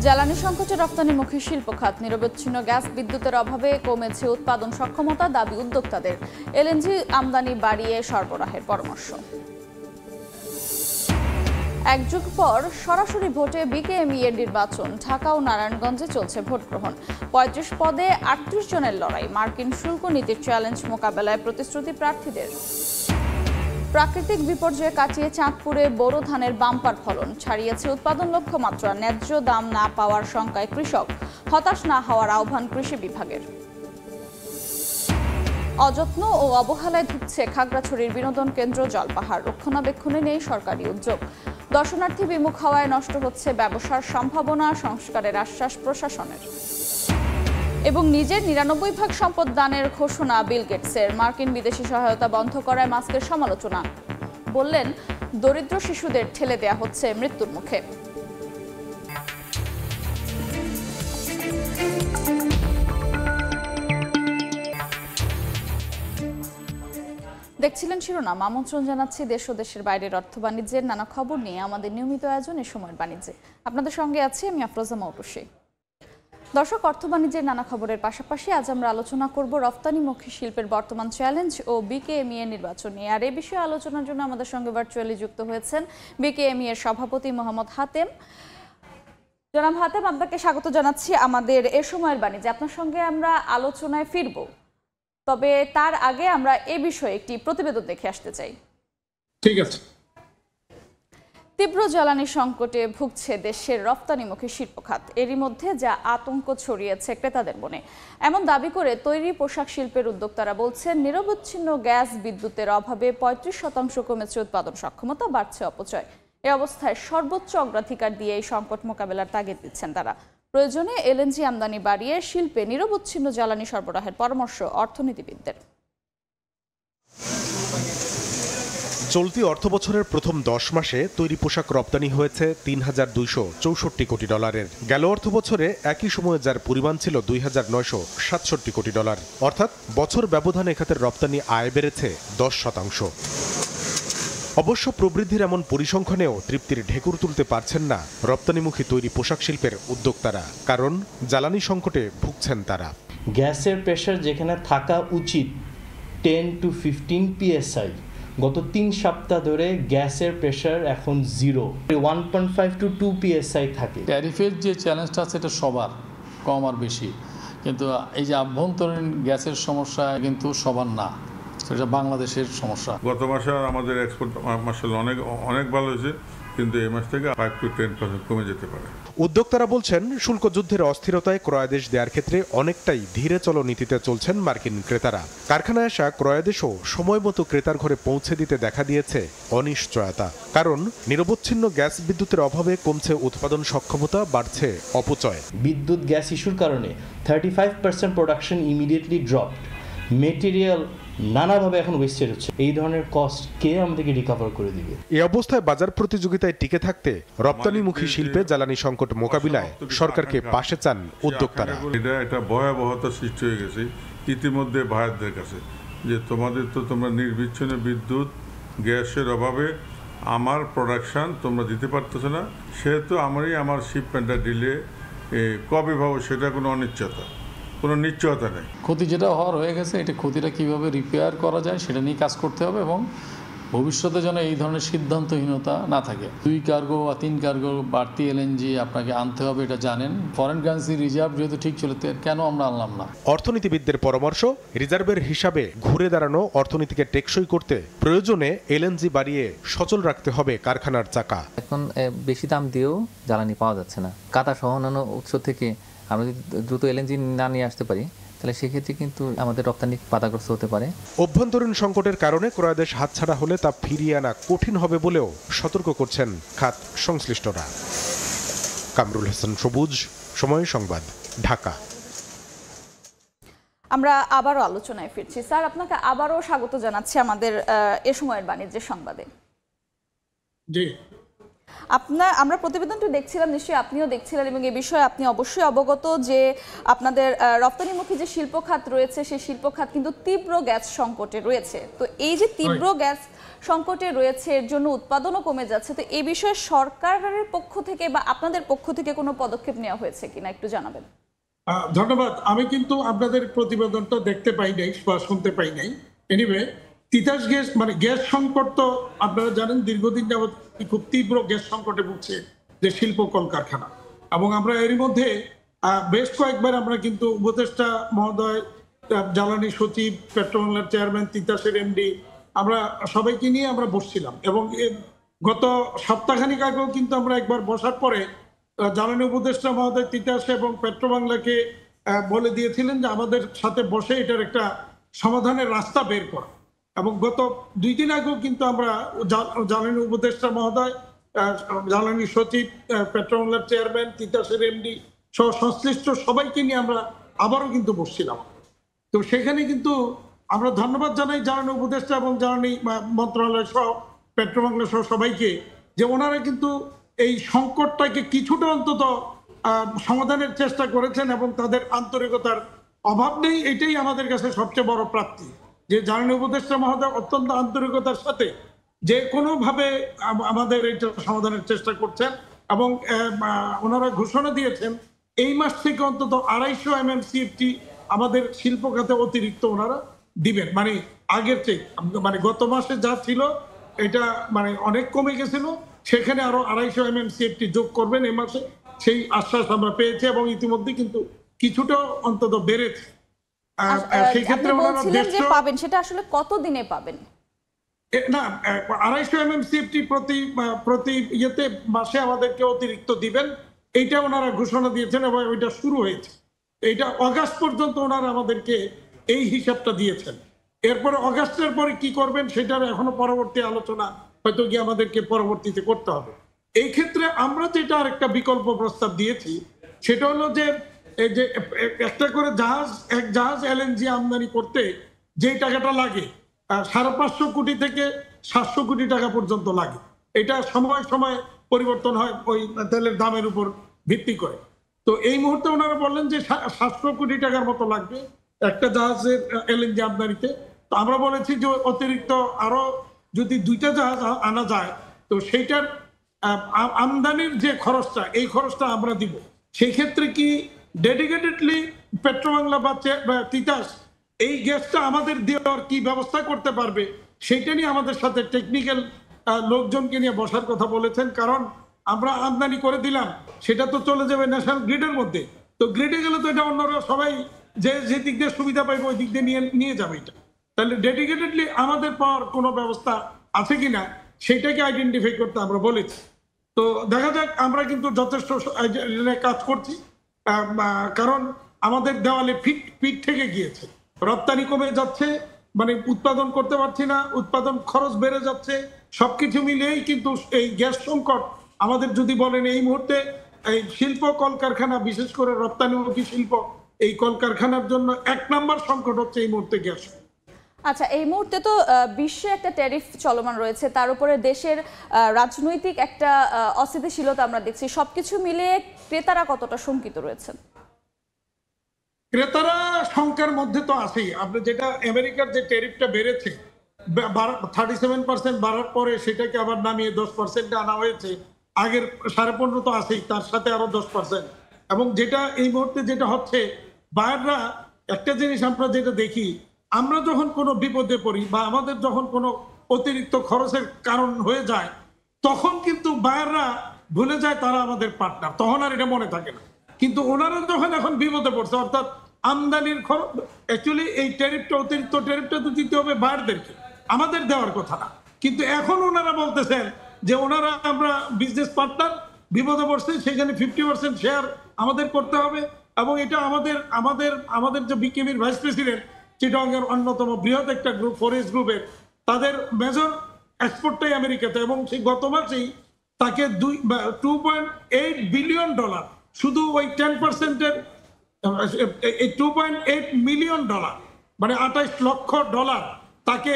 জ্বালানি সংকটে রপ্তানিমুখী শিল্প খাত, নিরবচ্ছিন্ন গ্যাস বিদ্যুতের অভাবে কমেছে উৎপাদন সক্ষমতা, দাবি উদ্যোক্তাদের। এলএনজি আমদানি বাড়িয়ে সরবরাহের পরামর্শ। এক যুগ পর সরাসরি ভোটে বিকেএমইএর নির্বাচন, ঢাকা ও নারায়ণগঞ্জে চলছে ভোট গ্রহণ। ৩৫ পদে ৩৮ জনের লড়াই, মার্কিন শুল্ক নীতির চ্যালেঞ্জ মোকাবেলায় প্রতিশ্রুতি প্রার্থীদের। প্রাকৃতিক বিপর্যয় কাটিয়ে চাঁদপুরে বোরো ধানের বাম্পার ফলন, ছাড়িয়েছে উৎপাদন লক্ষ্যমাত্রা। ন্যায্য দাম না পাওয়ার শঙ্কায় কৃষক, হতাশ না হওয়ার আহ্বান কৃষি বিভাগের। অযত্ন ও অবহেলায় ধুঁকছে খাগড়াছড়ির বিনোদন কেন্দ্র জলপাহাড়, রক্ষণাবেক্ষণে নেই সরকারি উদ্যোগ। দর্শনার্থী বিমুখ হওয়ায় নষ্ট হচ্ছে ব্যবসার সম্ভাবনা, সংস্কারের আশ্বাস প্রশাসনের। এবং নিজের ৯৯% সম্পদ দানের ঘোষণা বিল গেটসের, মার্কিন বিদেশি সহায়তা বন্ধ করায় মাস্কের সমালোচনা। বললেন, দরিদ্র শিশুদের ঠেলে দেয়া হচ্ছে মৃত্যুর মুখে। দেখছিলেন শিরোনাম। আমন্ত্রণ জানাচ্ছি দেশ ও দেশের বাইরের অর্থ বাণিজ্যের নানা খবর নিয়ে আমাদের নিয়মিত আয়োজন এ সময়ের বাণিজ্যে। আপনাদের সঙ্গে আছি আমি আফরোজা মৌটুসী। দর্শক, অর্থ বাণিজ্যের নানা খবরের পাশাপাশি আজ আমরা আলোচনা করব রপ্তানিমুখী শিল্পের বর্তমান চ্যালেঞ্জ ও বিকেএমইএ নির্বাচন নিয়ে। আর এই বিষয়ে আলোচনার জন্য আমাদের সঙ্গে ভার্চুয়ালি যুক্ত হয়েছেন বিকেএমইএর সভাপতি মোহাম্মদ হাতেম। জনাব হাতেম, আপনাকে স্বাগত জানাচ্ছি আমাদের এ সময়ের বাণিজ্যে। আপনার সঙ্গে আমরা আলোচনায় ফিরব, তবে তার আগে আমরা এ বিষয়ে একটি প্রতিবেদন দেখে আসতে চাই। ঠিক আছে। তীব্র জ্বালানি সংকটে ভুগছে দেশের রপ্তানিমুখী শিল্প খাত, এরই মধ্যে যা আতঙ্ক ছড়িয়েছে ক্রেতাদের মনে। এমন দাবি করে তৈরি পোশাক শিল্পের উদ্যোক্তারা বলছেন, নিরবচ্ছিন্ন গ্যাস বিদ্যুতের অভাবে ৩৫% কমেছে উৎপাদন সক্ষমতা, বাড়ছে অপচয়। এ অবস্থায় সর্বোচ্চ অগ্রাধিকার দিয়ে এই সংকট মোকাবেলার তাগিদ দিচ্ছেন তারা। প্রয়োজনে এলএনজি আমদানি বাড়িয়ে শিল্পে নিরবচ্ছিন্ন জ্বালানি সরবরাহের পরামর্শ অর্থনীতিবিদদের। চলতি অর্থবছরের প্রথম 10 মাসে তৈরি পোশাক রপ্তানি হয়েছে $৩,২৬৪ কোটি। গেল অর্থবছরে একই সময়ে যার পরিমাণ ছিল $২,৯৬৭ কোটি। অর্থাৎ বছর ব্যবধানে খাতের রপ্তানি আয় বেড়েছে 10%। অবশ্য প্রবৃদ্ধির এমন পরিসংখ্যানেও তৃপ্তির ঢেকুর তুলতে পারছেন না রপ্তানিমুখী তৈরি পোশাক শিল্পের উদ্যোক্তারা, কারণ জ্বালানি সংকটে ভুগছেন তারা। গ্যাসের প্রেশার যেখানে থাকা উচিত 10 to 15 PSI, গত 3 সপ্তাহ ধরে গ্যাসের প্রেশার এখন 0, 1.5 to 2 PSI থাকে। ট্যারিফের যে চ্যালেঞ্জটা আছে এটা সবার, কম আর বেশি, কিন্তু এই যে আভ্যন্তরীণ গ্যাসের সমস্যা কিন্তু সবার না, সেটা বাংলাদেশের সমস্যা। গত মাসে আমাদের এক্সপোর্ট মাসাল্লাহ অনেক ভালো হয়েছে, কিন্তু এই মাস থেকে 5 to 10% কমে যেতে পারে। উদ্যোক্তারা বলছেন, শুল্ক যুদ্ধের অস্থিরতায় ক্রয়াদেশ দেওয়ার ক্ষেত্রে অনেকটাই ধীরে চলো নীতিতে চলছেন মার্কিন ক্রেতারা। কারখানায় আসা ক্রয়াদেশও সময় মতো ক্রেতার ঘরে পৌঁছে দিতে দেখা দিয়েছে অনিশ্চয়তা, কারণ নিরবচ্ছিন্ন গ্যাস বিদ্যুতের অভাবে কমছে উৎপাদন সক্ষমতা, বাড়ছে অপচয়। বিদ্যুৎ গ্যাস ইস্যুর কারণে 35% প্রোডাকশন ইমিডিয়েটলি ড্রপ, মেটেরিয়াল নানাভাবে এখন ওয়েস্টেড হচ্ছে। এই ধরনের কস্ট কে আমাদেরকে রিকভার করে দিবে? এই অবস্থায় বাজার প্রতিযোগিতায় টিকে থাকতে রপ্তানিমুখী শিল্পে জ্বালানি সংকট মোকাবিলায় সরকারকে পাশে চান উদ্যোক্তারা। এটা ভয়াবহতা সৃষ্টি হয়ে গেছে ইতিমধ্যে ভাইয়াদের কাছে, যে তোমরা নির্বিচ্ছিন্ন বিদ্যুৎ গ্যাসের অভাবে আমার প্রোডাকশন তোমরা দিতে পারতেছো না, সেহেতু আমার শিপমেন্টটা ডিলে কবে ভাবো, সেটা কোনো নিশ্চয়তা নেই। ক্ষতি যেটা হওয়ার হয়ে গেছে, এটা ক্ষতিটা কিভাবে রিপেয়ার করা যায় সেটা নিয়ে কাজ করতে হবে, এবং ভবিষ্যতে যেন এই ধরনের সিদ্ধান্তহীনতা না থাকে। 2 কার্গো বা 3 কার্গো বাড়তি এলএনজি আপনাকে আনতে হবে, এটা জানেন। ফরেন কারেন্সি রিজার্ভ যেহেতু ঠিক ছিল, কেন আমরা আনলাম না? অর্থনীতিবিদদের পরামর্শ, রিজার্ভের হিসাবে ঘুরে দাঁড়ানো অর্থনীতিকে টেকসই করতে প্রয়োজনে এলএনজি বাড়িয়ে সচল রাখতে হবে কারখানার চাকা। এখন বেশি দাম দিয়েও জ্বালানি পাওয়া যাচ্ছে না। কাতা সহ অন্যান্য উৎস থেকে আমরা যদি দ্রুত এলএনজি না নিয়ে আসতে পারি, তাহলে সেক্ষেত্রে কিন্তু আমাদের রপ্তানি বাধাগ্রস্ত হতে পারে। অভ্যন্তরীণ সংকটের কারণে ক্রয়াদেশ হাতছাড়া হলে তা ফিরিয়ে আনা কঠিন হবে বলেও সতর্ক করছেন খাত সংশ্লিষ্টরা। কামরুল হাসান সবুজ, সময় সংবাদ, ঢাকা। আমরা আবারও আলোচনায় ফিরছি। স্যার, আপনাকে আবারও স্বাগত জানাচ্ছি আমাদের এ সময়ের বাণিজ্যের সংবাদে। জি, আমরা প্রতিবেদনটি দেখছিলাম, নিশ্চয়ই আপনিও দেখছিলেন, এবং এই বিষয়ে আপনি অবশ্যই অবগত যে আপনাদের রপ্তানিমুখী যে শিল্প খাত রয়েছে, সেই শিল্প খাত কিন্তু তীব্র গ্যাস সংকটে রয়েছে। তো এই যে তীব্র গ্যাস সংকটে রয়েছে, এর জন্য উৎপাদনও কমে যাচ্ছে। তো এই বিষয়ে সরকারের পক্ষ থেকে বা আপনাদের পক্ষ থেকে কোনো পদক্ষেপ নেওয়া হয়েছে কিনা একটু জানাবেন। ধন্যবাদ। আমি কিন্তু আপনাদের প্রতিবেদনটা দেখতে পাই নাই বা শুনতে পাই নাই। এনিওয়ে, তিতাস গ্যাস মানে গ্যাস সংকট তো আপনারা জানেন দীর্ঘদিন যাবৎ খুব তীব্র গ্যাস সংকটে ভুগছে যে শিল্প কলকারখানা, এবং আমরা এরই মধ্যে বেশ কয়েকবার আমরা কিন্তু উপদেষ্টা মহোদয়, জ্বালানি সচিব, পেট্রোবাংলার চেয়ারম্যান, তিতাসের এমডি, আমরা সবাইকে নিয়ে আমরা বসছিলাম, এবং গত সপ্তাহখানিক আগেও কিন্তু আমরা একবার বসার পরে জ্বালানি উপদেষ্টা মহোদয় তিতাস এবং পেট্রোবাংলাকে বলে দিয়েছিলেন যে আমাদের সাথে বসে এটার একটা সমাধানের রাস্তা বের করা। এবং গত 2 দিন আগেও কিন্তু আমরা জ্বালানি উপদেষ্টা মহোদয়, জ্বালানি সচিব, পেট্রোবাংলার চেয়ারম্যান, তিতাসের এমডি সহ সংশ্লিষ্ট সবাইকে নিয়ে আমরা আবারও কিন্তু বসছিলাম। তো সেখানে কিন্তু আমরা ধন্যবাদ জানাই জ্বালানি উপদেষ্টা এবং জ্বালানি মন্ত্রণালয় সহ পেট্রোবাংলা সহ সবাইকে, যে ওনারা কিন্তু এই সংকটটাকে কিছুটা অন্তত সমাধানের চেষ্টা করেছেন, এবং তাদের আন্তরিকতার অভাব নেই। এটাই আমাদের কাছে সবচেয়ে বড় প্রাপ্তি, যে জ্বালানি উপদেষ্টা মহোদয় অত্যন্ত আন্তরিকতার সাথে যে কোনোভাবে আমাদের এটা সমাধানের চেষ্টা করছেন, এবং ওনারা ঘোষণা দিয়েছেন এই মাস থেকে অন্তত 250 MMCFT আমাদের শিল্প খাতে অতিরিক্ত ওনারা দিবেন। মানে আগের চেয়ে, মানে গত মাসে যা ছিল এটা মানে অনেক কমে গেছিল, সেখানে আরো 250 MMCFT যোগ করবেন এই মাসে, সেই আশ্বাস আমরা পেয়েছি, এবং ইতিমধ্যে কিন্তু কিছুটা অন্তত বেড়েছে। সেই ক্ষেত্রে ওনারা যে পাবেন সেটা আসলে কত দিনে পাবেন? না, 250 MMCFT প্রতি ইয়েতে মাসে আমাদেরকে অতিরিক্ত দিবেন, এইটা ওনারা ঘোষণা দিয়েছেন, এবং ওইটা শুরু হয়েছে। এইটা অগাস্ট পর্যন্ত ওনারা আমাদেরকে এই হিসাবটা দিয়েছেন। এরপরে অগাস্টের পরে কি করবেন সেটার এখনো পরবর্তী আলোচনা হয়তো গিয়ে আমাদেরকে পরবর্তীতে করতে হবে। এই ক্ষেত্রে আমরা যেটা আরেকটা বিকল্প প্রস্তাব দিয়েছি সেটা হলো যে এই যে একটা করে এক জাহাজ LNG আমদানি করতে যে টাকাটা লাগে 550 কোটি থেকে 700 কোটি টাকা পর্যন্ত লাগে। এটা সময় সময় পরিবর্তন হয় ওই তেলের দামের উপর ভিত্তি করে। তো এই মুহূর্তে ওনারা বললেন যে 700 কোটি টাকার মতো লাগবে একটা জাহাজের LNG আমদানিতে। তো আমরা বলেছি যে অতিরিক্ত আরো যদি 2টা জাহাজ আনা যায় তো সেইটার আমদানির যে খরচটা, এই খরচটা আমরা দিব। সেই ক্ষেত্রে কি ডেডিকেটেডলি পেট্রোবাংলা বা তিতাস এই গ্যাসটা আমাদের দেওয়ার কি ব্যবস্থা করতে পারবে, সেইটা নিয়ে আমাদের সাথে টেকনিক্যাল লোকজনকে নিয়ে বসার কথা বলেছেন। কারণ আমরা আমদানি করে দিলাম, সেটা তো চলে যাবে ন্যাশনাল গ্রিডের মধ্যে। তো গ্রিডে গেলে তো এটা অন্যরা সবাই যে দিক দিয়ে সুবিধা পাইবে ওই দিক দিয়ে নিয়ে যাবে এটা। তাহলে ডেডিকেটেডলি আমাদের পাওয়ার কোনো ব্যবস্থা আছে কিনা সেটাকে আইডেন্টিফাই করতে আমরা বলেছি। তো দেখা যাক, আমরা কিন্তু যথেষ্ট কাজ করছি, কারণ আমাদের দেওয়ালে পিঠ থেকে গিয়েছে, রপ্তানি কমে যাচ্ছে, মানে উৎপাদন করতে পারছি না, উৎপাদন খরচ বেড়ে যাচ্ছে, সবকিছু মিলিয়েই কিন্তু এই গ্যাস সংকট আমাদের যদি বলেন এই মুহূর্তে এই শিল্প কলকারখানা, বিশেষ করে রপ্তানিমুখী শিল্প, এই কলকারখানার জন্য 1 নম্বর সংকট হচ্ছে এই মুহূর্তে গ্যাস। আচ্ছা, এই মুহূর্তে তো বিশ্বে একটা ট্যারিফ চলমান রয়েছে, তার উপরে দেশের রাজনৈতিক একটা অস্থিতিশীলতা আমরা দেখছি। সবকিছু মিলিয়ে ক্রেতারা কতটা শঙ্কিত রয়েছেন? ক্রেতারা শঙ্কার মধ্যে তো আছেই। আপনি যেটা আমেরিকার যে ট্যারিফটা বেড়েছে 37% বাড়ার পরে সেটাকে আবার নামিয়ে 10% আনা হয়েছে, আগের 15.5 তো আছেই, তার সাথে আরো 10%। এবং যেটা এই মুহূর্তে যেটা হচ্ছে, বায়াররা একটা জিনিস আমরা যেটা দেখি, আমরা যখন কোনো বিপদে পড়ি বা আমাদের যখন কোনো অতিরিক্ত খরচের কারণ হয়ে যায়, তখন কিন্তু বায়াররা ভুলে যায় তারা আমাদের পার্টনার, তখন আর এটা মনে থাকে না। কিন্তু ওনারা যখন এখন বিপদে পড়ছে, অর্থাৎ আমদানির খরচ, অ্যাকচুয়ালি এই ট্যারিফটা, অতিরিক্ত ট্যারিফটা তো দিতে হবে বায়ারদেরকে, আমাদের দেওয়ার কথা না। কিন্তু এখন ওনারা বলতেছেন যে ওনারা আমরা বিজনেস পার্টনার, বিপদে পড়ছে, সেখানে 50% শেয়ার আমাদের করতে হবে। এবং এটা আমাদের যে বিকেবির ভাইস প্রেসিডেন্ট, চিটাগংয়ের অন্যতম বৃহৎ একটা গ্রুপ, ফরেস্ট গ্রুপের, তাদের মেজর এক্সপোর্টটাই আমেরিকাতে, এবং সেই গত মাসেই তাকে $2.8 বিলিয়ন, শুধু ওই 10%-এর $2.8 মিলিয়ন, মানে $28 লক্ষ তাকে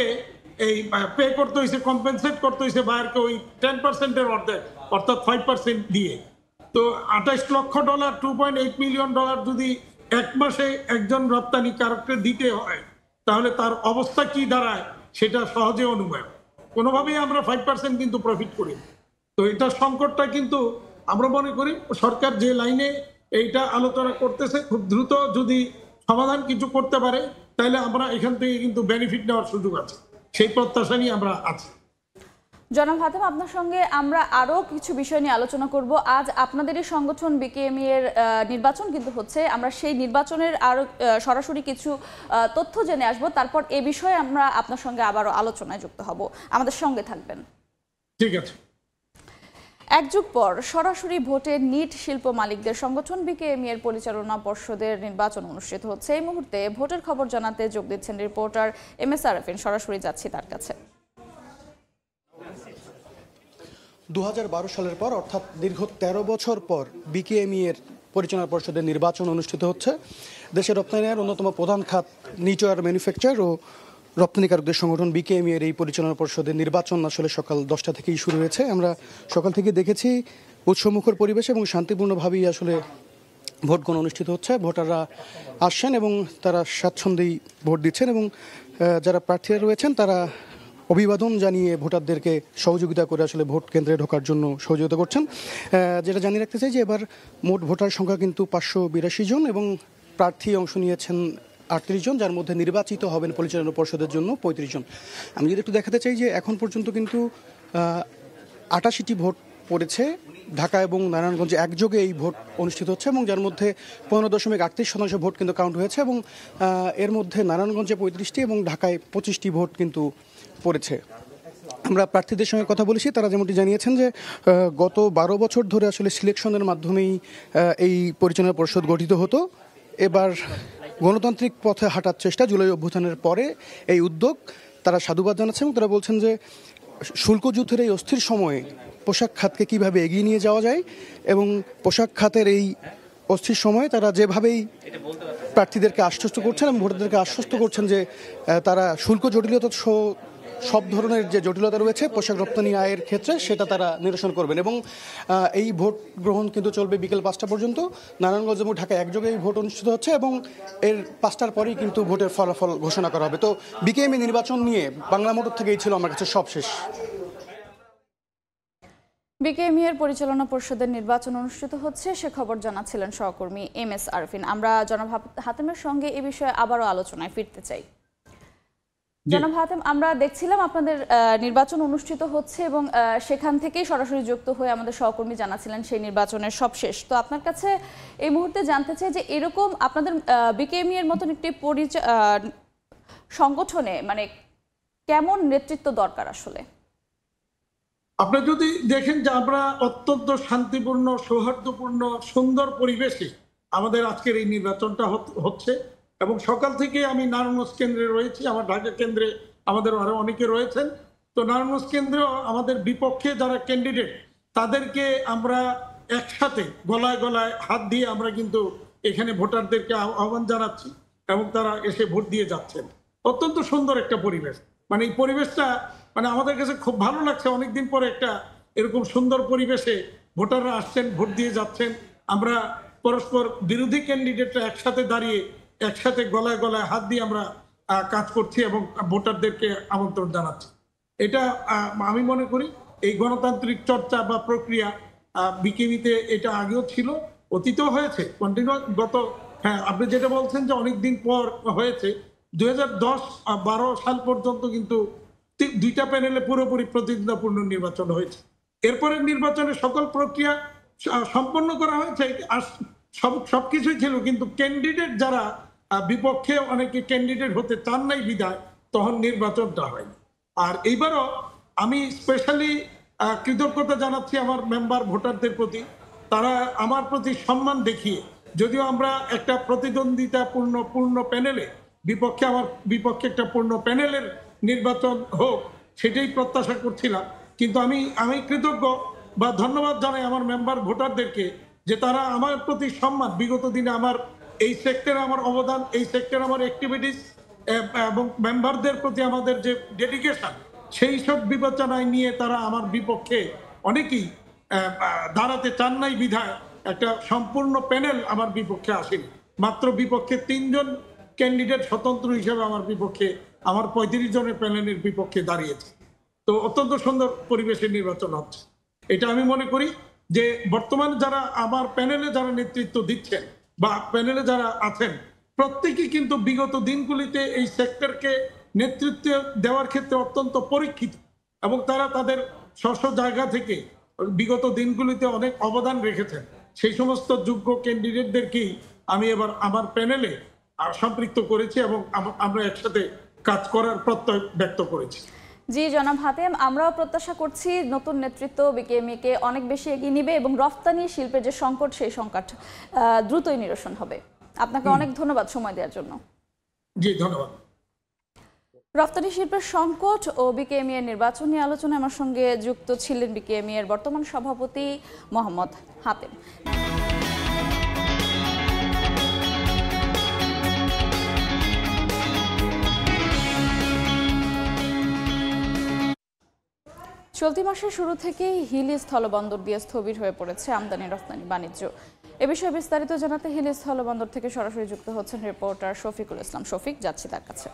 এই পে করতে হয়েছে, কম্পেনসেট করতে হয়েছে বায়ারকে ওই 10%-এর অর্ধেক, অর্থাৎ 5% দিয়ে। তো $28 লক্ষ, $2.8 মিলিয়ন যদি 1 মাসে একজন রপ্তানিকারককে দিতে হয়, তাহলে তার অবস্থা কি দাঁড়ায় সেটা সহজে অনুমান। কোনোভাবেই আমরা 5% কিন্তু প্রফিট করি। তো এটা সংকটটা কিন্তু আমরা মনে করি সরকার যে লাইনে এইটা আলোচনা করতেছে খুব দ্রুত যদি সমাধান কিছু করতে পারে তাহলে আমরা এখান থেকে কিন্তু বেনিফিট নেওয়ার সুযোগ আছে, সেই প্রত্যাশা নিয়ে আমরা আছি। জনাব হাতেম, আপনার সঙ্গে আমরা আরও কিছু বিষয় নিয়ে আলোচনা করব। আজ আপনাদেরই সংগঠন বিকেএমই এর নির্বাচন কিন্তু হচ্ছে, আমরা সেই নির্বাচনের আরও সরাসরি কিছু তথ্য জেনে আসব, তারপর এ বিষয়ে আমরা আপনার সঙ্গে আবারও আলোচনায় যুক্ত হব। আমাদের সঙ্গে থাকবেন। ঠিক আছে। এক যুগ পর সরাসরি ভোটে নিট শিল্প মালিকদের সংগঠন বিকেএমই এর পরিচালনা পর্ষদের নির্বাচন অনুষ্ঠিত হচ্ছে। এই মুহূর্তে ভোটের খবর জানাতে যোগ দিচ্ছেন রিপোর্টার MS আরেফিন। সরাসরি যাচ্ছি তার কাছে। 2012 সালের পর অর্থাৎ দীর্ঘ 13 বছর পর বিকেএমই এর পরিচালনা পর্ষদের নির্বাচন অনুষ্ঠিত হচ্ছে। দেশের রপ্তানির অন্যতম প্রধান খাত নিচওয়্যার ম্যানুফ্যাকচার ও রপ্তানিকারকদের সংগঠন বিকেএমই এর এই পরিচালনা পর্ষদের নির্বাচন আসলে সকাল 10টা থেকেই শুরু হয়েছে। আমরা সকাল থেকে দেখেছি উৎসবমুখর পরিবেশ এবং শান্তিপূর্ণভাবেই আসলে ভোট গ্রহণ অনুষ্ঠিত হচ্ছে। ভোটাররা আসছেন এবং তারা স্বাচ্ছন্দ্যেই ভোট দিচ্ছেন এবং যারা প্রার্থীরা রয়েছেন তারা অভিবাদন জানিয়ে ভোটারদেরকে সহযোগিতা করে আসলে ভোট কেন্দ্রে ঢোকার জন্য সহযোগিতা করছেন। যেটা জানিয়ে রাখতে চাই যে এবার মোট ভোটার সংখ্যা কিন্তু 582 জন এবং প্রার্থী অংশ নিয়েছেন 38 জন, যার মধ্যে নির্বাচিত হবেন পরিচালনা পর্ষদের জন্য 35 জন। আমি যদি একটু দেখাতে চাই যে এখন পর্যন্ত কিন্তু 88টি ভোট পড়েছে। ঢাকা এবং নারায়ণগঞ্জে একযোগে এই ভোট অনুষ্ঠিত হচ্ছে এবং যার মধ্যে 15.38% ভোট কিন্তু কাউন্ট হয়েছে এবং এর মধ্যে নারায়ণগঞ্জে 35টি এবং ঢাকায় 25টি ভোট কিন্তু পড়েছে। আমরা প্রার্থীদের সঙ্গে কথা বলেছি, তারা যেমনটি জানিয়েছেন যে গত 12 বছর ধরে আসলে সিলেকশনের মাধ্যমেই এই পরিচালনা পরিষদ গঠিত হতো। এবার গণতান্ত্রিক পথে হাঁটার চেষ্টা, জুলাই অভ্যুত্থানের পরে এই উদ্যোগ, তারা সাধুবাদ জানাচ্ছেন এবং তারা বলছেন যে শুল্ক যুদ্ধের এই অস্থির সময়ে পোশাক খাতকে কীভাবে এগিয়ে নিয়ে যাওয়া যায় এবং পোশাক খাতের এই অস্থির সময়ে তারা যেভাবেই প্রার্থীদেরকে আশ্বস্ত করছেন এবং ভোটারদেরকে আশ্বস্ত করছেন যে তারা শুল্ক জটিলতা সব ধরনের যে জটিলতা রয়েছে পোশাক রপ্তানি আয়ের ক্ষেত্রে সেটা তারা নিরসন করবেন এবং এই ভোট গ্রহণ কিন্তু চলবে বিকেল 5টা পর্যন্ত। নারায়ণগঞ্জ এবং ঢাকা একযোগে এই ভোট অনুষ্ঠিত হচ্ছে এবং এর 5টার পরেই কিন্তু ভোটের ফলাফল ঘোষণা করা হবে। তো বিকেএমই নির্বাচন নিয়ে বাংলা মোটর থেকেই ছিল আমার কাছে সব শেষ। বিকেএমই এর পরিচালনা পর্ষদের নির্বাচন অনুষ্ঠিত হচ্ছে, সে খবর জানাচ্ছিলেন সহকর্মী MS আরেফিন। আমরা জনাব হাতেমের সঙ্গে এ বিষয়ে আবারও আলোচনায় ফিরতে চাই। জনাব হাতেম, আমরা দেখছিলাম আপনাদের নির্বাচন অনুষ্ঠিত হচ্ছে এবং সেখান থেকেই সরাসরি যুক্ত হয়ে আমাদের সহকর্মী জানাচ্ছিলেন সেই নির্বাচনের সব শেষ। তো আপনার কাছে এই মুহূর্তে জানতে চাই যে এরকম আপনাদের বিকেএমই এর মতন একটি সংগঠনে মানে কেমন নেতৃত্ব দরকার আসলে? আপনি যদি দেখেন যে আমরা অত্যন্ত শান্তিপূর্ণ, সৌহার্দ্যপূর্ণ, সুন্দর পরিবেশে আমাদের আজকের এই নির্বাচনটা হচ্ছে এবং সকাল থেকে আমি নারায়ণগঞ্জ কেন্দ্রে রয়েছি, আমার ঢাকা কেন্দ্রে আমাদের আরো অনেকে রয়েছেন। তো নারায়ণগঞ্জ কেন্দ্রে আমাদের বিপক্ষে যারা ক্যান্ডিডেট তাদেরকে আমরা একসাথে গলায় গলায় হাত দিয়ে আমরা কিন্তু এখানে ভোটারদেরকে আহ্বান জানাচ্ছি এবং তারা এসে ভোট দিয়ে যাচ্ছেন। অত্যন্ত সুন্দর একটা পরিবেশ, মানে এই পরিবেশটা মানে আমাদের কাছে খুব ভালো লাগছে। অনেকদিন পরে একটা এরকম সুন্দর পরিবেশে ভোটাররা আসছেন, ভোট দিয়ে যাচ্ছেন। আমরা পরস্পর বিরোধী ক্যান্ডিডেটরা একসাথে দাঁড়িয়ে একসাথে গলায় গলায় হাত দিয়ে আমরা কাজ করছি এবং ভোটারদেরকে আমন্ত্রণ জানাচ্ছি। এটা আমি মনে করি এই গণতান্ত্রিক চর্চা বা প্রক্রিয়া বিকেএমইতে এটা আগেও ছিল, অতীতেও হয়েছে, কন্টিনিউ হ্যাঁ আপনি যেটা বলছেন যে অনেকদিন পর হয়েছে। 2010-12 সাল পর্যন্ত কিন্তু 2টা প্যানেলে পুরোপুরি প্রতিদ্বন্দ্বিতাপূর্ণ নির্বাচন হয়েছে। এরপরে নির্বাচনের সকল প্রক্রিয়া সম্পন্ন করা হয়েছে, আর সবকিছুই ছিল, কিন্তু ক্যান্ডিডেট যারা বিপক্ষে অনেকে ক্যান্ডিডেট হতে চান নাই বিধায় তখন নির্বাচনটা হয়। আর এইবারও আমি স্পেশালি কৃতজ্ঞতা জানাচ্ছি আমার মেম্বার ভোটারদের প্রতি। তারা আমার প্রতি সম্মান দেখিয়ে, যদিও আমরা একটা প্রতিদ্বন্দ্বিতাপূর্ণ প্যানেলে আমার বিপক্ষে একটা পূর্ণ প্যানেলের নির্বাচন হোক সেটাই প্রত্যাশা করছিলাম, কিন্তু আমি কৃতজ্ঞ বা ধন্যবাদ জানাই আমার মেম্বার ভোটারদেরকে যে তারা আমার প্রতি সম্মান, বিগত দিনে আমার এই সেক্টরে আমার অবদান, এই সেক্টরে আমার অ্যাক্টিভিটিস এবং মেম্বারদের প্রতি আমাদের যে ডেডিকেশন, সেই সব বিবেচনায় নিয়ে তারা আমার বিপক্ষে অনেকেই দাঁড়াতে চান নাই বিধায় একটা সম্পূর্ণ প্যানেল আমার বিপক্ষে আসেনি। মাত্র বিপক্ষে 3 জন ক্যান্ডিডেট স্বতন্ত্র হিসেবে আমার বিপক্ষে, আমার 35 জনের প্যানেলের বিপক্ষে দাঁড়িয়েছে। তো অত্যন্ত সুন্দর পরিবেশে নির্বাচন হচ্ছে। এটা আমি মনে করি যে বর্তমানে যারা আমার প্যানেলে যারা নেতৃত্ব দিচ্ছেন বা প্যানেলে যারা আছেন প্রত্যেকেই কিন্তু বিগত দিনগুলিতে এই সেক্টরকে নেতৃত্ব দেওয়ার ক্ষেত্রে অত্যন্ত পরীক্ষিত এবং তারা তাদের স্ব জায়গা থেকে বিগত দিনগুলিতে অনেক অবদান রেখেছেন। সেই সমস্ত যোগ্য ক্যান্ডিডেটদেরকেই আমি এবার আমার প্যানেলে সম্পৃক্ত করেছি এবং আমরা একসাথে কাজ করার প্রত্যয় ব্যক্ত করেছি। জি জনাব হাতেম, আমরাও প্রত্যাশা করছি নতুন নেতৃত্ব বিকেএমই কে অনেক বেশি এগিয়ে নিবে এবং রফতানি শিল্পের যে সংকট সেই সংকট দ্রুতই নিরসন হবে। আপনাকে অনেক ধন্যবাদ সময় দেওয়ার জন্য। জি ধন্যবাদ। রফতানি শিল্পের সংকট ও বিকেএমই এর নির্বাচন নিয়ে আলোচনায় আমার সঙ্গে যুক্ত ছিলেন বিকেএমই এর বর্তমান সভাপতি মোহাম্মদ হাতেম। চলতি মাসের শুরু থেকেই হিলি স্থলবন্দর দিয়ে স্থবির হয়ে পড়েছে আমদানি রফতানি বাণিজ্য। এ বিষয়ে বিস্তারিত জানাতে হিলি স্থলবন্দর থেকে সরাসরি যুক্ত হচ্ছেন রিপোর্টার শফিকুল ইসলাম। শফিক, যাচ্ছি তার কাছে।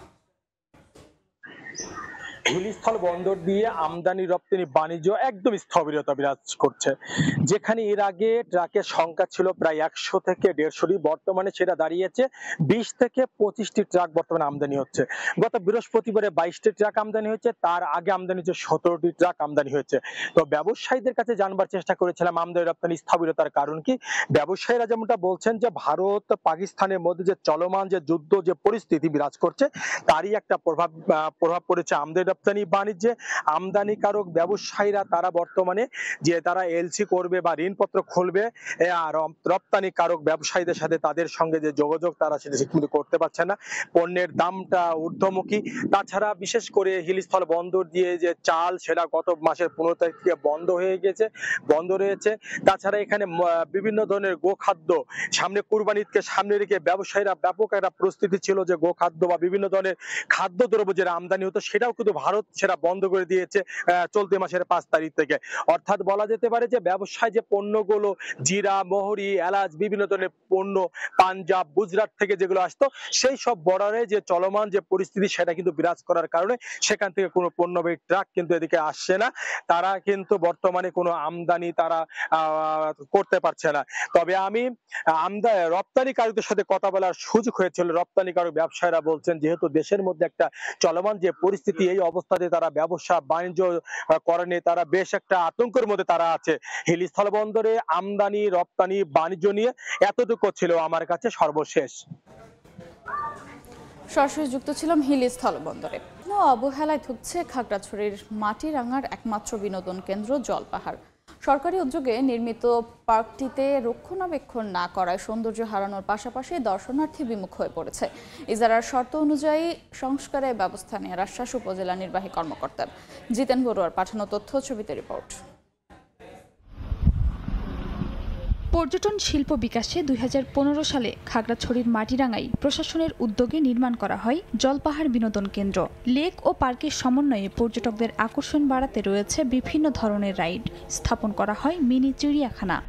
হিলিস্থল বন্দর দিয়ে আমদানি রপ্তানি বাণিজ্য একদম স্থবিরতা বিরাজ করছে। যেখানে এর আগে ট্রাকের সংখ্যা ছিল প্রায় 100 থেকে 150টি, বর্তমানে সেটা দাঁড়িয়েছে 20 থেকে 25টি ট্রাক বর্তমানে আমদানি হচ্ছে। গত বৃহস্পতিবারে 22টি ট্রাক আমদানি হয়েছে, তার আগে আমদানি হচ্ছে 17টি ট্রাক আমদানি হয়েছে। তো ব্যবসায়ীদের কাছে জানবার চেষ্টা করেছিলাম আমদানি রপ্তানি স্থবিরতার কারণ কি। ব্যবসায়ীরা যেমনটা বলছেন যে ভারত পাকিস্তানের মধ্যে যে চলমান যে যুদ্ধ যে পরিস্থিতি বিরাজ করছে তারই একটা প্রভাব পড়েছে আমদানি রপ্তানি বাণিজ্যে। আমদানিকারক ব্যবসায়ীরা তারা বর্তমানে যে তারা এলসি করবে বা ঋণপত্র খুলবে, আর রপ্তানিকারক ব্যবসায়ীদের সাথে তাদের সঙ্গে যে যোগাযোগ তারা সেটা ঠিকমতো করতে পারছে না। পণ্যের দামটা ঊর্ধ্বমুখী। তাছাড়া বিশেষ করে হিলিস্থল বন্দর দিয়ে যে চাল সেটা গত মাসের 15 তারিখ থেকে বন্ধ রয়েছে। তাছাড়া এখানে বিভিন্ন ধরনের গোখাদ্য সামনে কুরবানি ঈদকে সামনে রেখে ব্যবসায়ীরা ব্যাপক একটা প্রস্তুতি ছিল যে গোখাদ্য বা বিভিন্ন ধরনের খাদ্যদ্রব্য যেটা আমদানি হতো সেটাও কিন্তু ভারত সেটা বন্ধ করে দিয়েছে চলতি মাসের 5 তারিখ থেকে। অর্থাৎ বলা যেতে পারে যে ব্যবসায় যে পণ্যগুলো জিরা, মহরি, এলাচ বিভিন্ন ধরনের পণ্য পাঞ্জাব, গুজরাট থেকে যেগুলো আসতো সেই সব বর্ডারে যে চলমান যে পরিস্থিতি সেটা কিন্তু বিরাজ করার কারণে সেখান থেকে কোনো পণ্যবাহী ট্রাক কিন্তু এদিকে আসছে না। তারা কিন্তু বর্তমানে কোনো আমদানি তারা করতে পারছে না। তবে আমি রপ্তানিকারকদের সাথে কথা বলার সুযোগ হয়েছিল। রপ্তানিকারক ব্যবসায়ীরা বলছেন যেহেতু দেশের মধ্যে একটা চলমান যে পরিস্থিতি, এই অবস্থাতে তারা ব্যবসা বাণিজ্য করেনি, তারা বেশ একটা আতঙ্কের মধ্যে তারা আছে। হিলিস্থল বন্দরে আমদানি রপ্তানি বাণিজ্য নিয়ে এতটুকু ছিল আমার কাছে সর্বশেষ। সরাসরি যুক্ত ছিলাম হিলি স্থলবন্দরে। অবহেলায় থুকছে খাগড়াছড়ির মাটিরাঙ্গার একমাত্র বিনোদন কেন্দ্র জলপাহাড়। সরকারি উদ্যোগে নির্মিত পার্কটিতে রক্ষণাবেক্ষণ না করায় সৌন্দর্য হারানোর পাশাপাশি দর্শনার্থী বিমুখ হয়ে পড়েছে। ইজারার শর্ত অনুযায়ী সংস্কারের ব্যবস্থা নেওয়ার আশ্বাস উপজেলা নির্বাহী কর্মকর্তার। জিতেন বড়ুয়ার পাঠানো তথ্য, ছবিতে রিপোর্ট। পর্যটন শিল্প বিকাশে 2015 সালে খাগড়াছড়ির মাটিরাঙ্গায় প্রশাসনের উদ্যোগে নির্মাণ করা হয় জলপাহাড় বিনোদন কেন্দ্র। লেক ও পার্কের সমন্বয়ে পর্যটকদের আকর্ষণ বাড়াতে রয়েছে বিভিন্ন ধরনের রাইড। স্থাপন করা হয় মিনি চিড়িয়াখানা।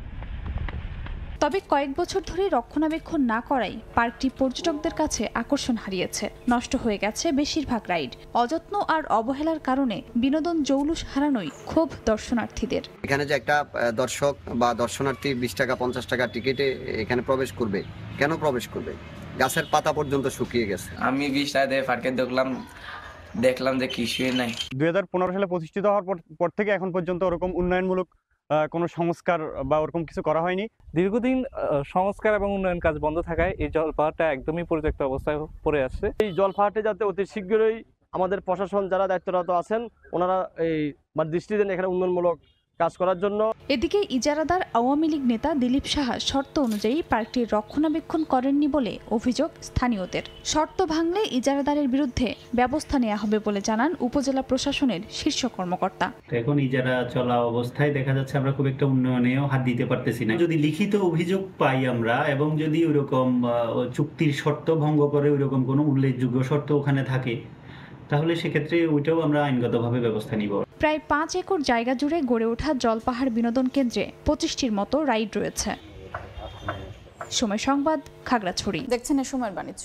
তবে কয়েক বছর ধরে রক্ষণাবেক্ষণ না করায় পার্কটি পর্যটকদের কাছে আকর্ষণ হারিয়েছে। নষ্ট হয়ে গেছে বেশিরভাগ রাইড। অযত্ন আর অবহেলার কারণে বিনোদন জৌলুস হারানোই ক্ষোভ দর্শনার্থীদের। এখানে যে একটা দর্শক বা দর্শনার্থী 20 টাকা 50 টাকা টিকিটে এখানে প্রবেশ করবে, কেন প্রবেশ করবে? গাছের পাতা পর্যন্ত শুকিয়ে গেছে। আমি 20 টাকা দিয়ে পার্কে দেখলাম যে কিছুই নাই। 2015 সালে প্রতিষ্ঠিত হওয়ার পর থেকে এখন পর্যন্ত ওরকম উন্নয়নমূলক কোনো সংস্কার বা ওরকম কিছু করা হয়নি। দীর্ঘদিন সংস্কার এবং উন্নয়ন কাজ বন্ধ থাকায় এই জলপাহাড়টা একদমই পরিত্যক্ত অবস্থায় পড়ে আছে। এই জলপাহাড়টি যাতে অতি শীঘ্রই আমাদের প্রশাসন যারা দায়িত্বরত আছেন ওনারা এই দৃষ্টি দেন এখানে উন্নয়নমূলক কাজ করার জন্য। এদিকে ইজারাদার আওয়ামী লীগ নেতা দিলীপ সাহা শর্ত অনুযায়ী পার্কটির রক্ষণাবেক্ষণ করেননি বলে অভিযোগ স্থানীয়দের। শর্ত ভাঙলে ইজারাদারের বিরুদ্ধে ব্যবস্থা নেওয়া হবে বলে জানান উপজেলা প্রশাসনের শীর্ষ কর্মকর্তা। এখন ইজারা চলা অবস্থায় দেখা যাচ্ছে আমরা খুব একটা উন্নয়নেও হাত দিতে পারতেছি না। যদি লিখিত অভিযোগ পাই আমরা এবং যদি ওইরকম চুক্তির শর্ত ভঙ্গ করে ওইরকম কোনো উল্লেখযোগ্য শর্ত ওখানে থাকে তাহলে সেক্ষেত্রে ওইটাও আমরা আইনগতভাবে ব্যবস্থা নিব। প্রায় 5 একর জায়গা জুড়ে গড়ে ওঠা জলপাহাড় বিনোদন কেন্দ্রে 25টির মতো রাইড রয়েছে। সময় সংবাদ, খাগড়াছড়ি। দেখছেন এ সময়ের বাণিজ্য।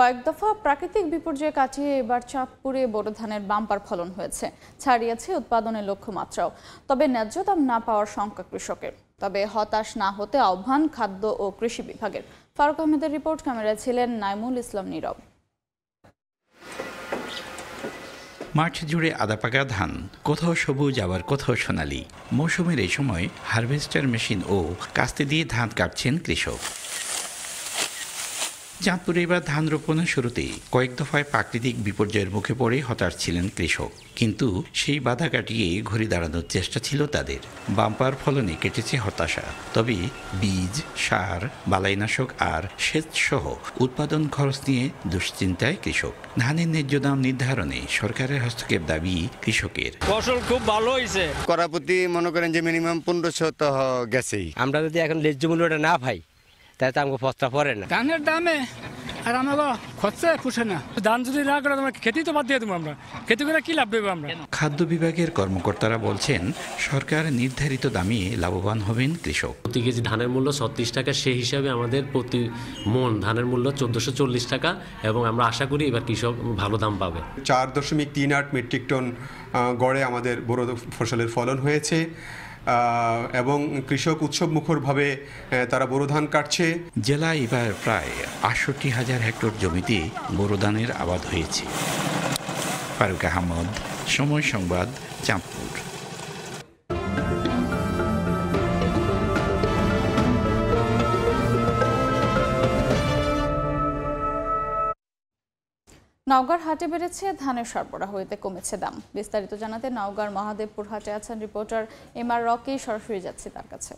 কয়েক দফা প্রাকৃতিক বিপর্যয় কাটিয়ে এবার চাঁদপুরে বোরো ধানের বাম্পার ফলন হয়েছে, ছাড়িয়েছে উৎপাদনের লক্ষ্যমাত্রাও। তবে ন্যায্য দাম না পাওয়ার শঙ্কা কৃষকের। তবে হতাশ না হতে আহ্বান খাদ্য ও কৃষি বিভাগের। ফারুক আহমেদের রিপোর্ট, ক্যামেরায় ছিলেন নাইমুল ইসলাম নীরব। মাঠ জুড়ে আদা পাকা ধান, কোথাও সবুজ আবার কোথাও সোনালি। মৌসুমের এই সময় হারভেস্টার মেশিন ও কাস্তে দিয়ে ধান কাটছেন কৃষক। চাঁদপুরে এবার ধান রোপণের শুরুতেই কয়েক দফায় প্রাকৃতিক বিপর্যয়ের মুখে পড়ে হতাশ ছিলেন কৃষক, কিন্তু সেই বাধা কাটিয়ে ঘুরে দাঁড়ানোর চেষ্টা ছিল তাদের। বাম্পার ফলনে কেটেছে হতাশা। তবে বীজ, সার, বালাইনাশক আর সেচ সহ উৎপাদন খরচ নিয়ে দুশ্চিন্তায় কৃষক। ধানের ন্যায্য দাম নির্ধারণে সরকারের হস্তক্ষেপ দাবি কৃষকের। ফসল খুব ভালো হয়েছে, করাপতি মনে করেন যে মিনিমাম 1500 তো গেছেই। আমরা যদি এখন ন্যায্য মূল্যটা না পাই তাহলে তো আমাকে ফসটা পড়ে না। ধানের দামে আর আমাকে খরচা পুষে না। ধান যদি না করে আমরা খেতে তো বাদ দিয়ে দেবো, আমরা খেতে করে কি লাভ দেবো আমরা। খাদ্য বিভাগের কর্মকর্তারা বলছেন সরকার নির্ধারিত দামে লাভবান হবেন কৃষক। প্রতি কেজি ধানের মূল্য 36 টাকা, সেই হিসাবে আমাদের প্রতি মন ধানের মূল্য 1440 টাকা এবং আমরা আশা করি এবার কৃষক ভালো দাম পাবে। 4.38 মেট্রিক টন গড়ে আমাদের বোরো ফসলের ফলন হয়েছে এবং কৃষক উৎসবমুখরভাবে তারা বোরো ধান কাটছে। জেলায় এবার প্রায় 68,000 হেক্টর জমিতে বোরো ধানের আবাদ হয়েছে। ফারুক আহমদ, সময় সংবাদ, চাঁদপুর। নওগাঁর হাটে বেড়েছে ধানের সরবরাহ, এতে কমেছে দাম। বিস্তারিত জানাতে নওগাঁর মহাদেবপুর হাটে আছেন রিপোর্টার এমআর রকি। সরাসরি যাচ্ছি তার কাছে।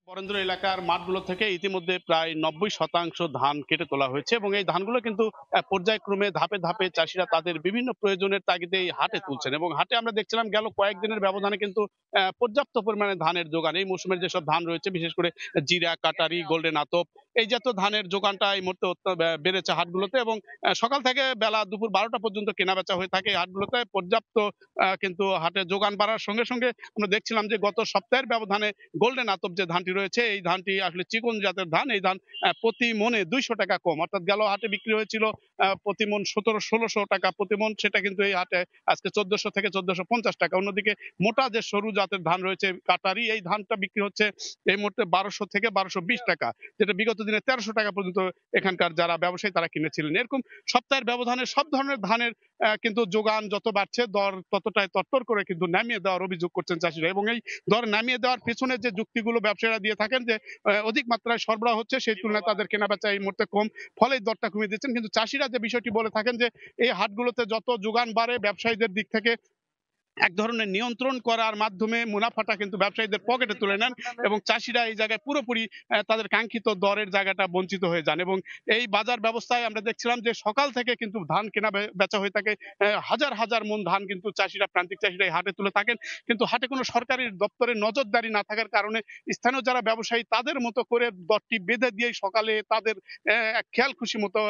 বরেন্দ্র এলাকার মাঠগুলো থেকে ইতিমধ্যে প্রায় 90% ধান কেটে তোলা হয়েছে এবং এই ধানগুলো কিন্তু পর্যায়ক্রমে ধাপে ধাপে চাষিরা তাদের বিভিন্ন প্রয়োজনের তাগিদে এই হাটে তুলছেন। এবং হাটে আমরা দেখছিলাম গেল কয়েকদিনের ব্যবধানে কিন্তু পর্যাপ্ত পরিমাণে ধানের যোগান, এই মৌসুমের যেসব ধান রয়েছে বিশেষ করে জিরা, কাটারি, গোল্ডেন আতপ, এই জাতীয় ধানের যোগানটা এই মুহূর্তে বেড়েছে হাটগুলোতে। এবং সকাল থেকে বেলা দুপুর 12টা পর্যন্ত কেনাবেচা হয়ে থাকে এই হাটগুলোতে। পর্যাপ্ত কিন্তু হাটে যোগান বাড়ার সঙ্গে সঙ্গে আমরা দেখছিলাম যে গত সপ্তাহের ব্যবধানে গোল্ডেন আতপ যে ধানটি রয়েছে, এই ধানটি আসলে চিকন জাতের ধান, এই ধান প্রতি মনে 200 টাকা কম, অর্থাৎ গেল হাটে বিক্রি হয়েছিল প্রতি মন 1700-1600 টাকা প্রতি মন, সেটা কিন্তু এই হাটে আজকে 1400 থেকে 1450 টাকা। অন্যদিকে মোটা যে সরু জাতের ধান রয়েছে কাটারি, এই ধানটা বিক্রি হচ্ছে এই মুহূর্তে 1200 থেকে 1220 টাকা, যেটা বিগত দিনে 1300 টাকা পর্যন্ত এখানকার যারা ব্যবসায়ী তারা কিনেছিলেন। এরকম সপ্তাহের ব্যবধানে সব ধরনের ধানের কিন্তু যোগান যত বাড়ছে দর ততটাই তরতর করে কিন্তু নামিয়ে দেওয়ার অভিযোগ করছেন চাষিরা। এবং এই দর নামিয়ে দেওয়ার পেছনে যে যুক্তিগুলো ব্যবসায়ীরা দিয়ে থাকেন যে অধিক মাত্রায় সরবরাহ হচ্ছে, সেই তুলনায় তাদের কেনাবেচা এই মুহূর্তে কম, ফলে দরটা কমিয়ে দিচ্ছেন। কিন্তু চাষিরা যে বিষয়টি বলে থাকেন যে এই হাটগুলোতে যত যোগান বাড়ে ব্যবসায়ীদের দিক থেকে এক ধরনের নিয়ন্ত্রণ করার মাধ্যমে মুনাফাটা কিন্তু ব্যবসায়ীদের পকেটে তুলে নেন এবং চাষিরা এই জায়গায় পুরোপুরি তাদের কাঙ্ক্ষিত দরের জায়গাটা বঞ্চিত হয়ে যান। এবং এই বাজার ব্যবস্থায় আমরা দেখছিলাম যে সকাল থেকে কিন্তু ধান কেনা বেচা হয়ে থাকে, হাজার হাজার মন ধান কিন্তু চাষিরা, প্রান্তিক চাষিরা এই হাটে তুলে থাকেন। কিন্তু হাটে কোনো সরকারি দপ্তরের নজরদারি না থাকার কারণে স্থানীয় যারা ব্যবসায়ী তাদের মতো করে দরটি বেঁধে দিয়ে সকালে তাদের খেয়াল খুশি মতো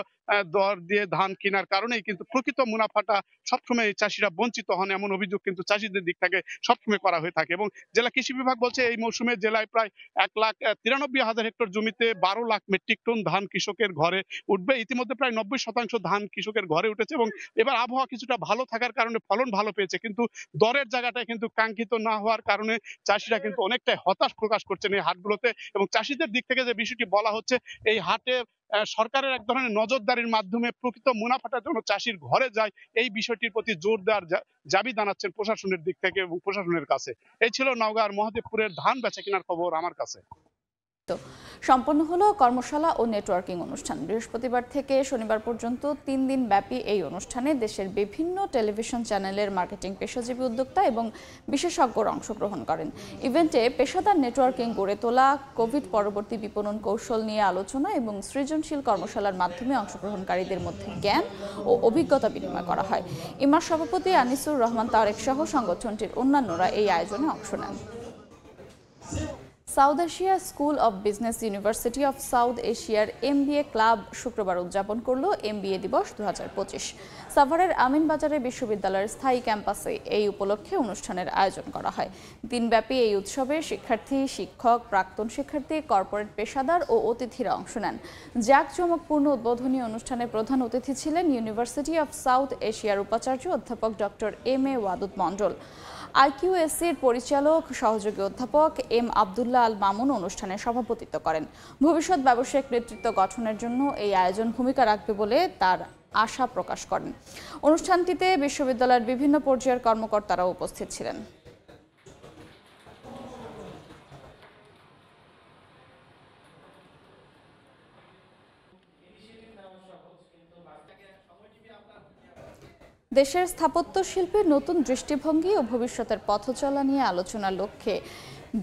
দর দিয়ে ধান কেনার কারণেই কিন্তু প্রকৃত মুনাফাটা সবসময় চাষিরা বঞ্চিত হন, এমন অভিযোগ কিন্তু চাষিদের দিক থেকে সবসময় করা হয়ে থাকে। এবং জেলা কৃষি বিভাগ বলছে এই মৌসুমে জেলায় প্রায় 1,93,000 হেক্টর জমিতে 12 লাখ মেট্রিক টন ধান কৃষকের ঘরে উঠবে। ইতিমধ্যে প্রায় 90% ধান কৃষকের ঘরে উঠেছে এবং এবার আবহাওয়া কিছুটা ভালো থাকার কারণে ফলন ভালো পেয়েছে, কিন্তু দরের জায়গাটায় কিন্তু কাঙ্ক্ষিত না হওয়ার কারণে চাষিরা কিন্তু অনেকটাই হতাশ প্রকাশ করছেন এই হাটগুলোতে। এবং চাষিদের দিক থেকে যে বিষয়টি বলা হচ্ছে, এই হাটে সরকারের এক ধরনের নজরদারির মাধ্যমে প্রকৃত মুনাফাটা যেন চাষির ঘরে যায়, এই বিষয়টির প্রতি জোর দেওয়ার দাবি জানাচ্ছেন প্রশাসনের দিক থেকে এবং প্রশাসনের কাছে। এই ছিল নওগাঁর মহাদেবপুরের ধান বেচা কেনার খবর আমার কাছে। সম্পন্ন হলো কর্মশালা ও নেটওয়ার্কিং অনুষ্ঠান। বৃহস্পতিবার থেকে শনিবার পর্যন্ত 3 দিন ব্যাপী এই অনুষ্ঠানে দেশের বিভিন্ন টেলিভিশন চ্যানেলের মার্কেটিং পেশাজীবী উদ্যোক্তা এবং বিশেষজ্ঞরা অংশগ্রহণ করেন। ইভেন্টে পেশাদার নেটওয়ার্কিং গড়ে তোলা, কোভিড পরবর্তী বিপণন কৌশল নিয়ে আলোচনা এবং সৃজনশীল কর্মশালার মাধ্যমে অংশগ্রহণকারীদের মধ্যে জ্ঞান ও অভিজ্ঞতা বিনিময় করা হয়। ইমার সভাপতি আনিসুর রহমান তারেক সহ সংগঠনটির অন্যান্যরা এই আয়োজনে অংশ নেন। South Asia school of business university of south এশিয়ার MBA ক্লাব শুক্রবার উদযাপন করল MBA দিবস 2025। সাভারের আমিনবাজারে বিশ্ববিদ্যালয়ের স্থায়ী ক্যাম্পাসে এই উপলক্ষে অনুষ্ঠানের আয়োজন করা হয়। দিনব্যাপী এই উৎসবে শিক্ষার্থী, শিক্ষক, প্রাক্তন শিক্ষার্থী, কর্পোরেট পেশাদার ও অতিথিরা অংশ নেন। জাঁকজমকপূর্ণ উদ্বোধনী অনুষ্ঠানে প্রধান অতিথি ছিলেন ইউনিভার্সিটি অফ সাউথ এশিয়ার উপাচার্য অধ্যাপক ডক্টর MA ওয়াদুদ মণ্ডল। IQAC-র পরিচালক সহযোগী অধ্যাপক M আব্দুল্লাহ আল মামুন অনুষ্ঠানে সভাপতিত্ব করেন। ভবিষ্যৎ ব্যবসায়িক নেতৃত্ব গঠনের জন্য এই আয়োজন ভূমিকা রাখবে বলে তার আশা প্রকাশ করেন। অনুষ্ঠানটিতে বিশ্ববিদ্যালয়ের বিভিন্ন পর্যায়ের কর্মকর্তারাও উপস্থিত ছিলেন। দেশের স্থাপত্য শিল্পের নতুন দৃষ্টিভঙ্গি ও ভবিষ্যতের পথচলা নিয়ে আলোচনার লক্ষ্যে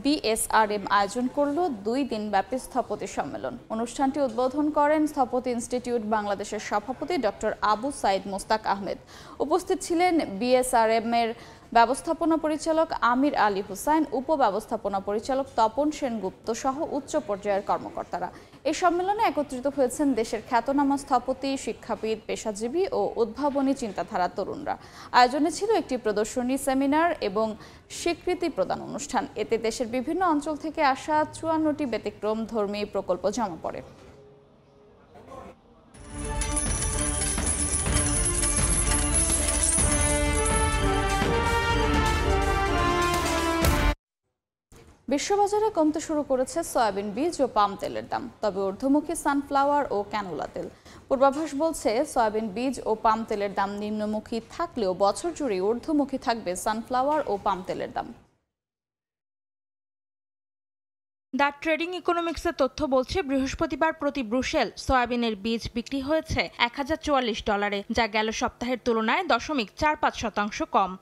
BSRM আয়োজন করল 2 দিনব্যাপী স্থপতি সম্মেলন। অনুষ্ঠানটি উদ্বোধন করেন স্থপতি ইনস্টিটিউট বাংলাদেশের সভাপতি ডক্টর আবু সাইদ মোস্তাক আহমেদ। উপস্থিত ছিলেন BSRM-এর ব্যবস্থাপনা পরিচালক আমির আলী হুসাইন, উপব্যবস্থাপনা পরিচালক তপন সেনগুপ্ত সহ উচ্চ পর্যায়ের কর্মকর্তারা। এই সম্মেলনে একত্রিত হয়েছেন দেশের খ্যাতনামা স্থপতি, শিক্ষাবিদ, পেশাজীবী ও উদ্ভাবনী চিন্তাধারার তরুণরা। আয়োজনে ছিল একটি প্রদর্শনী, সেমিনার এবং স্বীকৃতি প্রদান অনুষ্ঠান। এতে দেশের বিভিন্ন অঞ্চল থেকে আসা 54টি ব্যতিক্রম ধর্মী প্রকল্প জমা পড়ে। বিশ্ববাজারে কমতে শুরু করেছে সয়াবিন বীজ ও পাম তেলের দাম, তবে ঊর্ধ্বমুখী সানফ্লাওয়ার ও ক্যানোলা তেল। পূর্বাভাস বলছে সয়াবিন বীজ ও পাম তেলের দাম নিম্নমুখী থাকলেও বছর জুড়ে ঊর্ধ্বমুখী থাকবে সানফ্লাওয়ার ও পাম তেলের দাম। দ্য ট্রেডিং ইকোনমিক্সের তথ্য বলছে বৃহস্পতিবার প্রতি ব্রুশেল সয়াবিনের বীজ বিক্রি হয়েছে $1044, যা গেল সপ্তাহের তুলনায় 0.45% কম।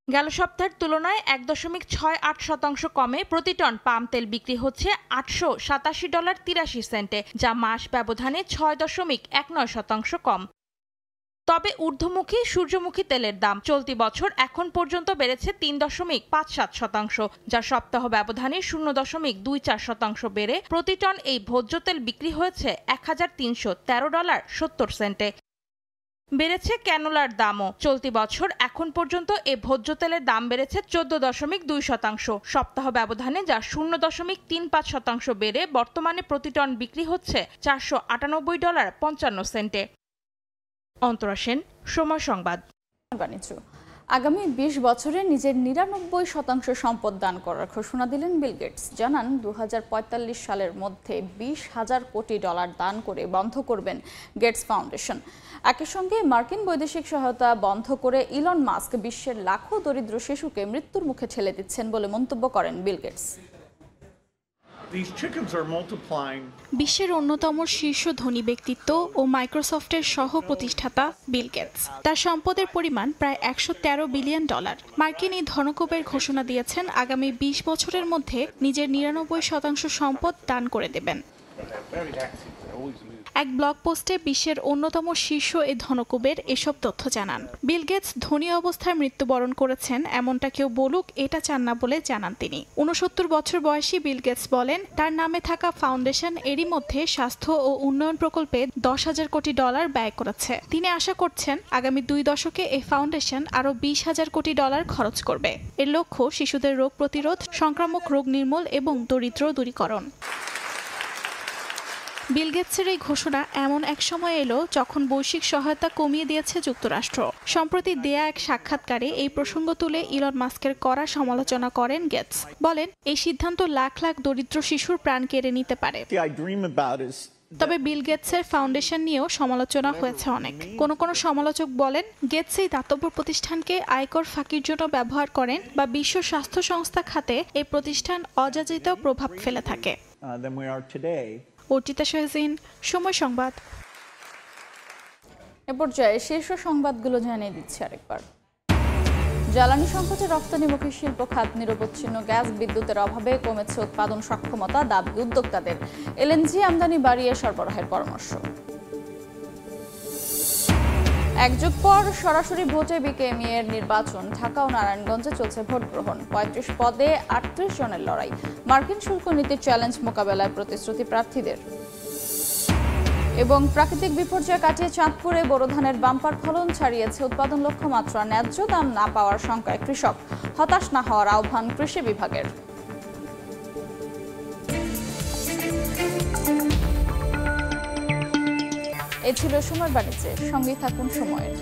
গেল সপ্তাহের তুলনায় 1.68% কমে প্রতি টন পাম তেল বিক্রি হচ্ছে $887.83, যা মাস ব্যবধানে 6.19% কম। তবে ঊর্ধ্বমুখী সূর্যমুখী তেলের দাম চলতি বছর এখন পর্যন্ত বেড়েছে 3.57%, যা সপ্তাহ ব্যবধানে 0.24% বেড়ে প্রতি টন এই ভোজ্য তেল বিক্রি হয়েছে $1313.70। বেড়েছে ক্যানোলার দামও। চলতি বছর এখন পর্যন্ত এ ভোজ্য তেলের দাম বেড়েছে 14.2%, সপ্তাহ ব্যবধানে, যা 0.35% বেড়ে বর্তমানে প্রতি টন বিক্রি হচ্ছে $498.55। অন্তরা সেন, সময় সংবাদ। বাণিজ্য। আগামী 20 বছরে নিজের 99% সম্পদ দান করার ঘোষণা দিলেন বিল গেটস। জানান 2045 সালের মধ্যে $20,000 কোটি দান করে বন্ধ করবেন গেটস ফাউন্ডেশন। একই সঙ্গে মার্কিন বৈদেশিক সহায়তা বন্ধ করে ইলন মাস্ক বিশ্বের লাখো দরিদ্র শিশুকে মৃত্যুর মুখে ঠেলে দিচ্ছেন বলে মন্তব্য করেন বিল গেটস। বিশ্বের অন্যতম শীর্ষ ধনী ব্যক্তিত্ব ও মাইক্রোসফটের সহ প্রতিষ্ঠাতা বিল গেটস, তার সম্পদের পরিমাণ প্রায় $113 বিলিয়ন। মার্কিন এই ধনকুবের ঘোষণা দিয়েছেন আগামী 20 বছরের মধ্যে নিজের 99% সম্পদ দান করে দেবেন। এক ব্লগ পোস্টে বিশ্বের অন্যতম শীর্ষ এই ধনকুবের এসব তথ্য জানান। বিল গেটস ধনী অবস্থায় মৃত্যুবরণ করেছেন এমনটা কেউ বলুক এটা চান না বলে জানান তিনি। 69 বছর বয়সী বিল গেটস বলেন, তার নামে থাকা ফাউন্ডেশন এরই মধ্যে স্বাস্থ্য ও উন্নয়ন প্রকল্পে $10,000 কোটি ব্যয় করেছে। তিনি আশা করছেন আগামী 2 দশকে এই ফাউন্ডেশন আরও $20,000 কোটি খরচ করবে। এর লক্ষ্য শিশুদের রোগ প্রতিরোধ, সংক্রামক রোগ নির্মূল এবং দরিদ্র দূরীকরণ। বিল গেটসের এই ঘোষণা এমন এক সময় এলো যখন বৈশ্বিক সহায়তা কমিয়ে দিয়েছে যুক্তরাষ্ট্র। সম্প্রতি দেয়া এক সাক্ষাৎকারে এই প্রসঙ্গ তুলে ইলন মাস্কের কড়া সমালোচনা করেন গেটস। বলেন, এই সিদ্ধান্ত লাখ লাখ দরিদ্র শিশুর প্রাণ কেড়ে নিতে পারে। তবে বিল গেটসের ফাউন্ডেশন নিয়েও সমালোচনা হয়েছে অনেক। কোনো সমালোচক বলেন, গেটস এই দাতব্য প্রতিষ্ঠানকে আয়কর ফাঁকির জন্য ব্যবহার করেন বা বিশ্ব স্বাস্থ্য সংস্থা খাতে এই প্রতিষ্ঠান অযাচিত প্রভাব ফেলে থাকে। অর্চিতা শাহজিন, সময় সংবাদ। এ পর্যায়ে শীর্ষ সংবাদগুলো জানিয়ে দিচ্ছি আরেকবার। জ্বালানি সংকটে রপ্তানিমুখী শিল্প খাত নিরবচ্ছিন্ন গ্যাস বিদ্যুতের অভাবে কমেছে উৎপাদন সক্ষমতা, দাবি উদ্যোক্তাদের। LNG আমদানি বাড়িয়ে সরবরাহের পরামর্শ। এক যুগ পর সরাসরি ভোটে বিকেএমই এর নির্বাচন। ঢাকা ও নারায়ণগঞ্জে চলছে ভোট গ্রহণ। ৩৫ পদে ৩৮ জনের লড়াই। মার্কিন শুল্ক নীতির চ্যালেঞ্জ মোকাবেলায় প্রতিশ্রুতি প্রার্থীদের। এবং প্রাকৃতিক বিপর্যয় কাটিয়ে চাঁদপুরে বোরো ধানের বাম্পার ফলন ছাড়িয়েছে উৎপাদন লক্ষ্যমাত্রা। ন্যায্য দাম না পাওয়ার শঙ্কায় কৃষক। হতাশ না হওয়ার আহ্বান কৃষি বিভাগের। এ ছিল সময়ের বাণিজ্যের সঙ্গে থাকুন সময়ের।